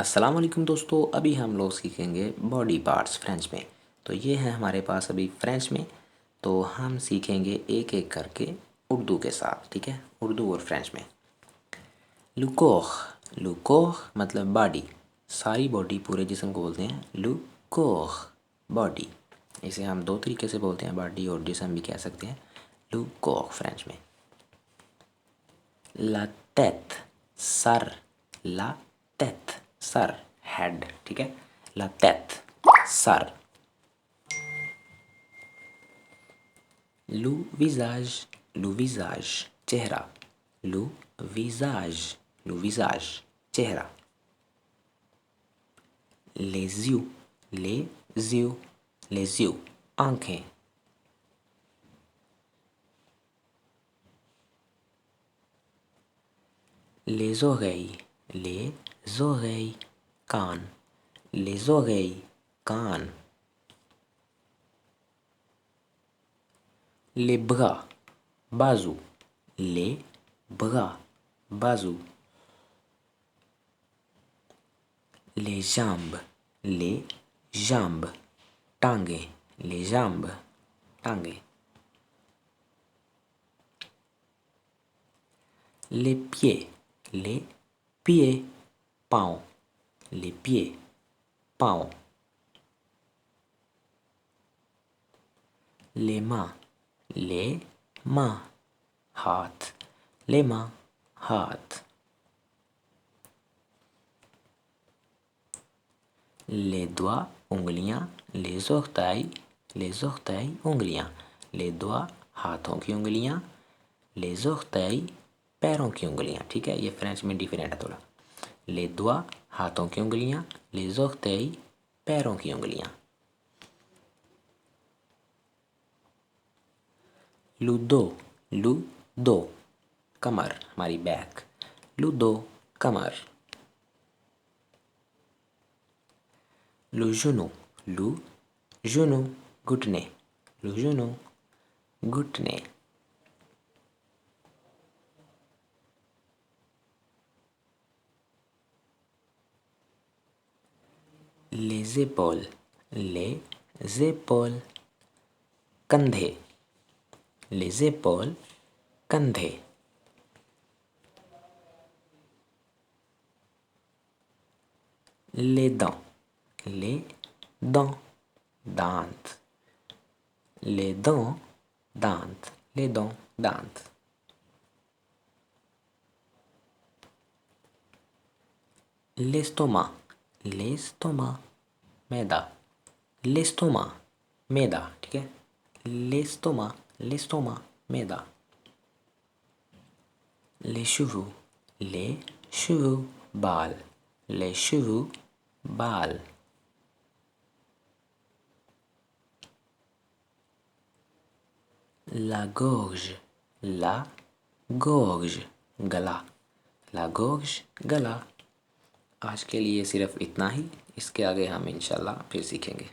अस्सलाम वालेकुम दोस्तों, अभी हम लोग सीखेंगे बॉडी पार्ट्स फ्रेंच में। तो ये है हमारे पास अभी फ्रेंच में। तो हम सीखेंगे एक एक करके उर्दू के साथ, ठीक है। उर्दू और फ्रेंच में। लुकोह, लुकोह मतलब बॉडी, सारी बॉडी, पूरे जिस्म को बोलते हैं लुकोह, बॉडी। इसे हम दो तरीके से बोलते हैं, बॉडी और जिस्म भी कह सकते हैं। लुकोह फ्रेंच में। ला टेट, सर, ला टेट, सर, हेड, ठीक है। ला टेट, सर। लू विजाज, लू विजाज, चेहरा। लू विजाज, लू विजाज, चेहरा। लेज्यू, लेज्यू, लेज्यू, आंखें। les oreilles, les oreilles, कान, les oreilles, कान। les bras, बाजू, les bras, बाजू। les jambes, les jambes, टांगे, les jambes, टांगे। les pieds, les pieds, पाँव, les pieds, पाँव। les mains, les mains, हाथ, les mains, हाथ। les doigts, उंगलियां, les orteils, les orteils, उंगलियां। les doigts, हाथों की उंगलियां, les orteils, पैरों की उंगलियां, ठीक है। ये फ्रेंच में डिफरेंट है थोड़ा। les doigts, हाथों की उंगलियां, les orteils, पैरों की उंगलियां। ludo, ludo, कमर, हमारी बैक, ludo, कमर। le genou, le genou, घुटने, le genou, घुटने। les épaules, les épaules, कंधे, les épaules, कंधे। les dents, les dents, दांत, les dents, दांत, les dents, दांत। l'estomac, l'estomac, मैदा, l'estomac, मैदा, ठीक है। l'estomac, l'estomac, मैदा। les cheveux, बाल, les cheveux, बाल। la gorge, la gorge, गला, la gorge, गला। आज के लिए सिर्फ इतना ही। इसके आगे हम इंशाल्लाह फिर सीखेंगे।